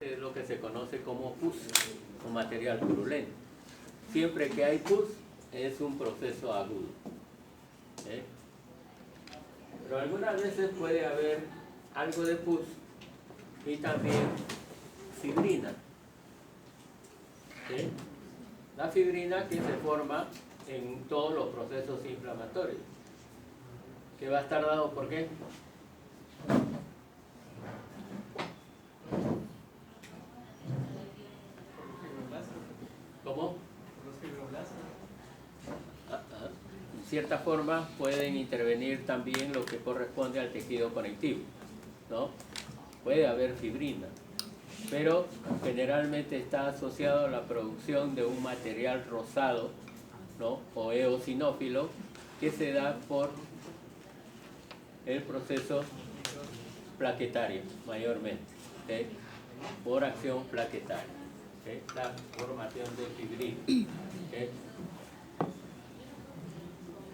Es lo que se conoce como pus o material purulento. Siempre que hay pus es un proceso agudo. Pero algunas veces puede haber algo de pus y también fibrina. La fibrina que se forma en todos los procesos inflamatorios. Que va a estar dado por qué? ¿Cómo? Los fibroblastos. En cierta forma pueden intervenir también lo que corresponde al tejido conectivo, ¿no? Puede haber fibrina, pero generalmente está asociado a la producción de un material rosado, ¿no? O eosinófilo, que se da por el proceso plaquetario mayormente, ¿okay? Por acción plaquetaria, ¿okay? La formación de fibrina, ¿okay?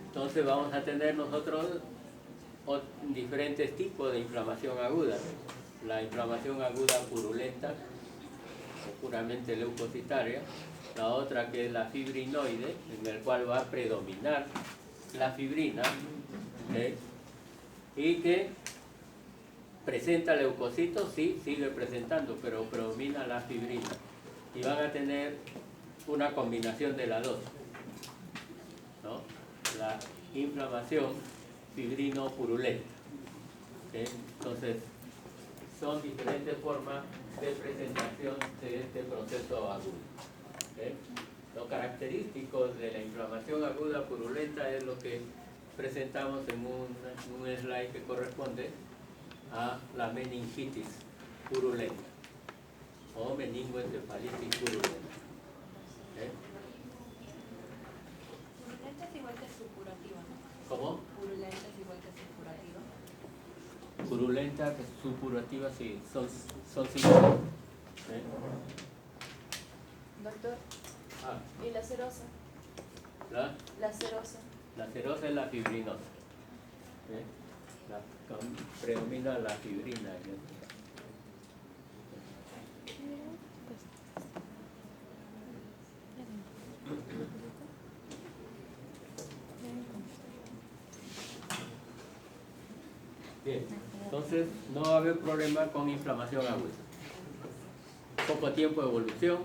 Entonces vamos a tener nosotros diferentes tipos de inflamación aguda. La inflamación aguda purulenta o puramente leucocitaria, la otra que es la fibrinoide, en el cual va a predominar la fibrina, ¿okay? Y que presenta leucocitos, sí, sigue presentando, pero predomina la fibrina. Y van a tener una combinación de las dos, ¿no? La inflamación fibrino-purulenta. ¿Okay? Entonces, son diferentes formas de presentación de este proceso agudo. ¿Okay? Lo característico de la inflamación aguda purulenta es lo que presentamos en un slide que corresponde a la meningitis purulenta o meningoencefalitis purulenta. ¿Okay? Purulenta es igual que supurativa, ¿no? ¿Cómo? Purulenta es igual que supurativa. Purulenta, supurativa, sí, son similares. Doctor, Ah, ¿y la cerosa? La cerosa. la cerosa es la fibrinosa. Predomina la fibrina. Bien, entonces no va a haber problema con inflamación aguda. Poco tiempo de evolución,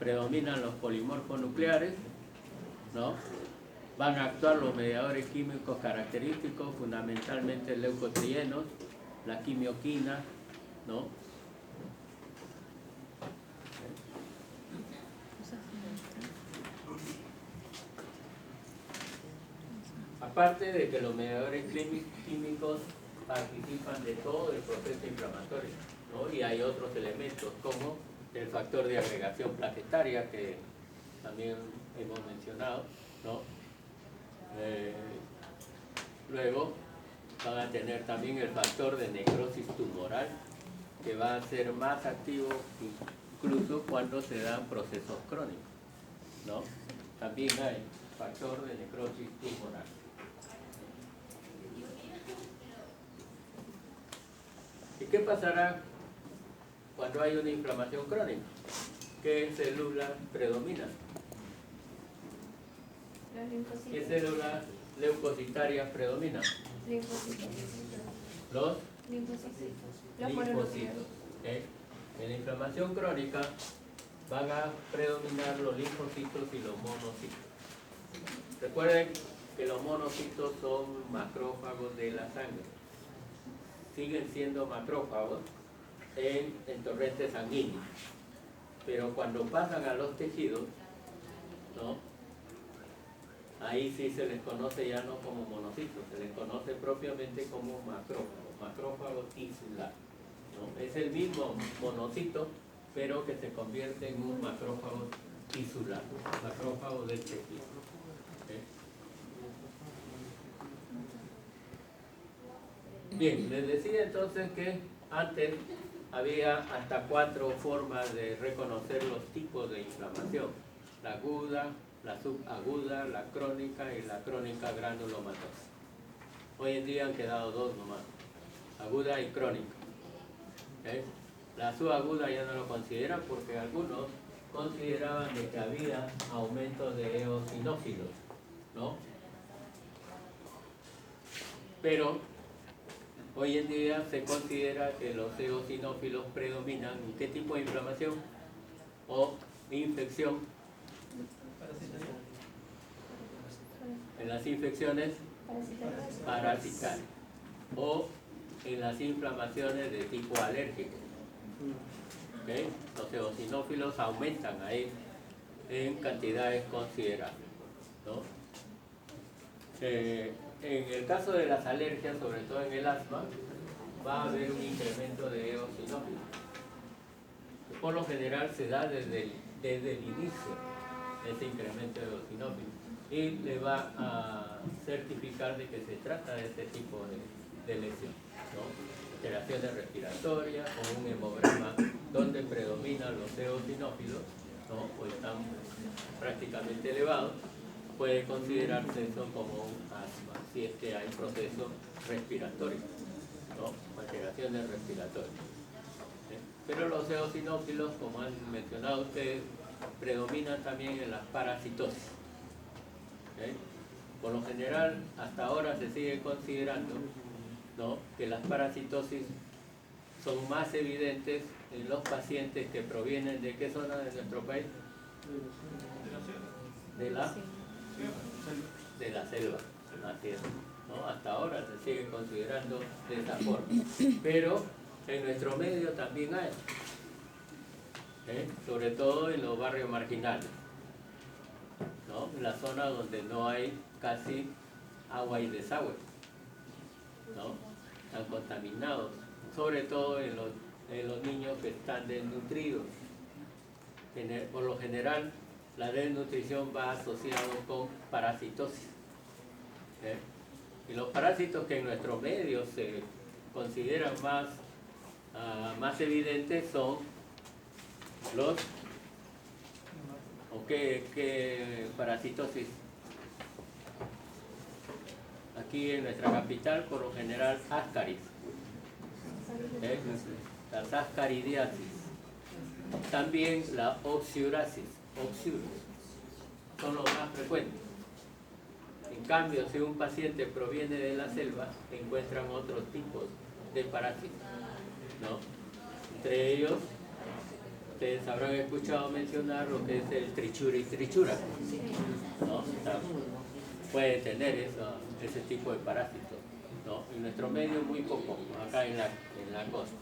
predominan los polimorfos nucleares, ¿no? Van a actuar los mediadores químicos característicos, fundamentalmente leucotrienos, la quimioquina, ¿no? Aparte de que los mediadores químicos participan de todo el proceso inflamatorio, ¿no? Y hay otros elementos como el factor de agregación plaquetaria que también hemos mencionado, ¿no? Luego van a tener también el factor de necrosis tumoral, que va a ser más activo incluso cuando se dan procesos crónicos, ¿no? También hay factor de necrosis tumoral. ¿Y qué pasará cuando hay una inflamación crónica? ¿Qué células predominan? Los linfocitos. ¿Qué células leucocitarias predominan? Linfocitos. Los Linfocitos. Los linfocitos. mononucleares. ¿Okay? En la inflamación crónica van a predominar los linfocitos y los monocitos. Recuerden que los monocitos son macrófagos de la sangre. Siguen siendo macrófagos en torrente sanguíneo. Pero cuando pasan a los tejidos, ¿no? Ahí sí se les conoce ya no como monocitos, se les conoce propiamente como macrófago tisular, ¿no? Es el mismo monocito, pero que se convierte en un macrófago tisular, macrófago del tejido. ¿Okay? Bien, les decía entonces que antes había hasta 4 formas de reconocer los tipos de inflamación: la aguda, la subaguda, la crónica y la crónica granulomatosa. Hoy en día han quedado 2 nomás, aguda y crónica. ¿Okay? La subaguda ya no lo consideran porque algunos consideraban de que había aumento de eosinófilos, ¿no? Pero hoy en día se considera que los eosinófilos predominan en qué tipo de inflamación o infección. En las infecciones parasitarias o en las inflamaciones de tipo alérgico. ¿Okay? Los eosinófilos aumentan ahí en cantidades considerables, ¿no? En el caso de las alergias, sobre todo en el asma, va a haber un incremento de eosinófilos. Por lo general se da desde el inicio ese incremento de eosinófilos y le va a certificar de que se trata de este tipo de lesión, ¿no? Alteraciones respiratorias o un hemograma donde predominan los eosinófilos, ¿no? O están prácticamente elevados, puede considerarse eso como un asma, si es que hay proceso respiratorio, ¿no? Alteraciones respiratorias. Pero los eosinófilos, como han mencionado ustedes, predominan también en las parasitosis. ¿Okay? Por lo general, hasta ahora se sigue considerando, ¿no?, que las parasitosis son más evidentes en los pacientes que provienen de qué zona de nuestro país. De la selva, así es, ¿no? Hasta ahora se sigue considerando de esa forma, pero en nuestro medio también hay, sobre todo en los barrios marginales, ¿no? En la zona donde no hay casi agua y desagüe, ¿no? Están contaminados, sobre todo en los niños que están desnutridos. Por lo general, la desnutrición va asociado con parasitosis. Y los parásitos que en nuestro medio se consideran más evidentes son los... ¿O qué parasitosis? Aquí en nuestra capital, por lo general, ascaris. Las ascaridiasis. También la oxiurasis. Son los más frecuentes. En cambio, si un paciente proviene de la selva, encuentran otros tipos de parásitos, ¿no? Entre ellos, ustedes habrán escuchado mencionar lo que es el trichura, ¿no? Puede tener ese tipo de parásitos, ¿no? En nuestro medio muy poco, acá en la costa.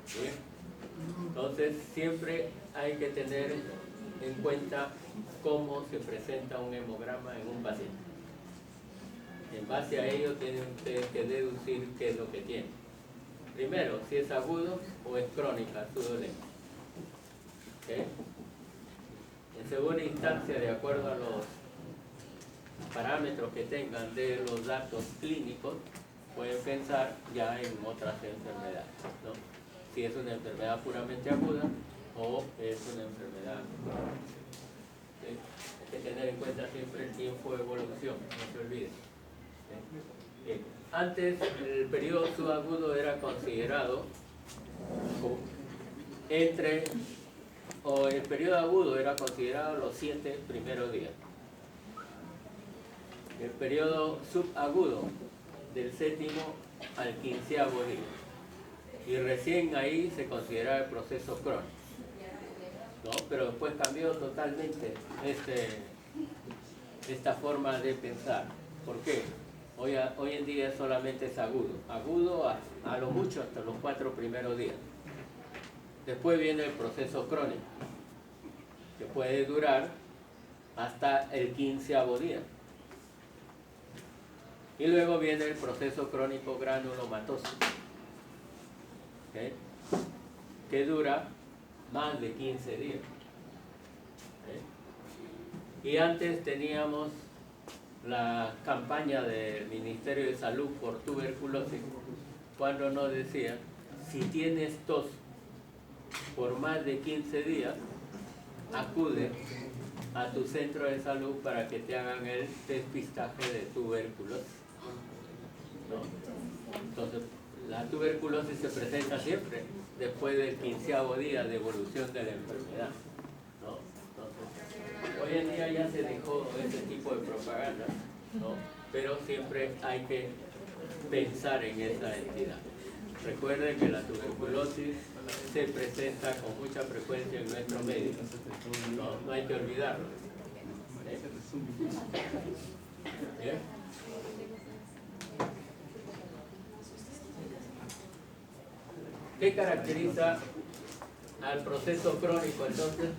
¿Sí? Entonces siempre hay que tener en cuenta cómo se presenta un hemograma en un paciente. En base a ello tienen ustedes que deducir qué es lo que tiene. Primero, si es agudo o es crónica su dolencia. ¿Okay? En segunda instancia, de acuerdo a los parámetros que tengan de los datos clínicos, pueden pensar ya en otras enfermedades, ¿no? Si es una enfermedad puramente aguda o es una enfermedad. ¿Sí? Hay que tener en cuenta siempre el tiempo de evolución, no se olvide. ¿Sí? Bien. Antes el periodo subagudo era considerado el periodo agudo era considerado los 7 primeros días. El periodo subagudo del 7º al 15º día. Y recién ahí se considera el proceso crónico, ¿no? Pero después cambió totalmente esta forma de pensar. ¿Por qué? Hoy en día solamente es agudo a lo mucho hasta los 4 primeros días. Después viene el proceso crónico, que puede durar hasta el 15º día. Y luego viene el proceso crónico granulomatoso, ¿okay?, que dura más de 15 días. ¿Okay? Y antes teníamos la campaña del Ministerio de Salud por tuberculosis, cuando nos decía, si tienes tos por más de 15 días, acude a tu centro de salud para que te hagan el despistaje de tuberculosis, ¿no? Entonces, La tuberculosis se presenta siempre después del 15º día de evolución de la enfermedad, ¿no? Entonces, hoy en día ya se dejó ese tipo de propaganda, ¿no? Pero siempre hay que pensar en esa entidad. Recuerden que la tuberculosis se presenta con mucha frecuencia en nuestro medio, no hay que olvidarlo. ¿Bien? ¿Qué caracteriza al proceso crónico entonces?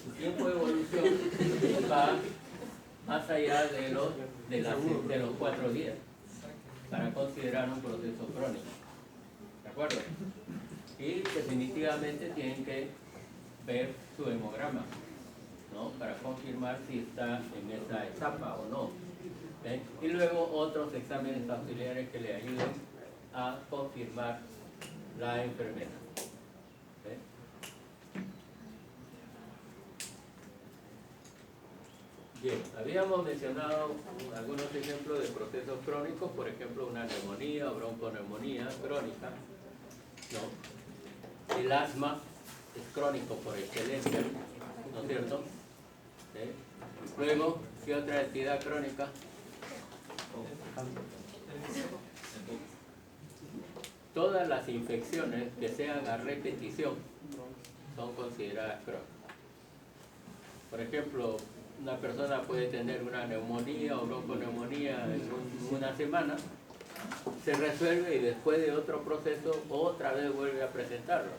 Su tiempo de evolución va más allá de los 4 días para considerar un proceso crónico. ¿De acuerdo? Y definitivamente tienen que ver su hemograma, ¿no? Para confirmar si está en esa etapa o no. ¿Ven? Y luego otros exámenes auxiliares que le ayuden a confirmar la enfermedad. ¿Ven? Bien, habíamos mencionado algunos ejemplos de procesos crónicos, por ejemplo una neumonía o bronconeumonía crónica, ¿no? El asma es crónico por excelencia, ¿no es cierto? ¿Sí? Luego, ¿qué otra entidad crónica? Todas las infecciones que sean a repetición son consideradas crónicas. Por ejemplo, una persona puede tener una neumonía o bronconeumonía en una semana, se resuelve y después de otro proceso otra vez vuelve a presentarlo.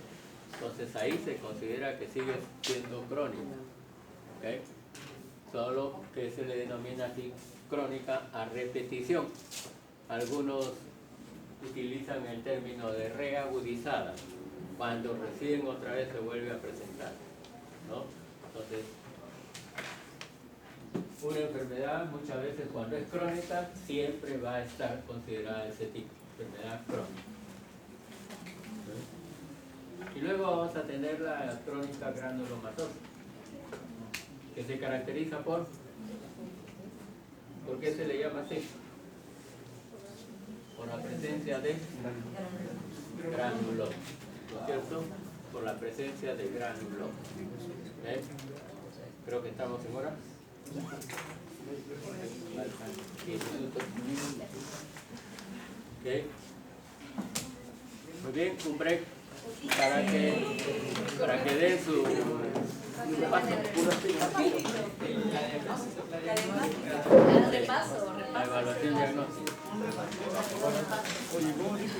Entonces ahí se considera que sigue siendo crónica. ¿Okay? Solo que se le denomina así crónica a repetición. Algunos utilizan el término de reagudizada, cuando recién otra vez se vuelve a presentar, ¿no? Entonces, una enfermedad muchas veces cuando es crónica siempre va a estar considerada ese tipo de enfermedad crónica. Y luego vamos a tener la crónica granulomatosa, que se caracteriza ¿por qué se le llama así? Por la presencia de granuloma, ¿no es cierto? Por la presencia de granuloma. ¿Eh? Creo que estamos en hora. 10 minutos. ¿Okay? Muy bien, un break para que den su paso. La evaluación diagnóstica. Oye, ¿cómo dijo?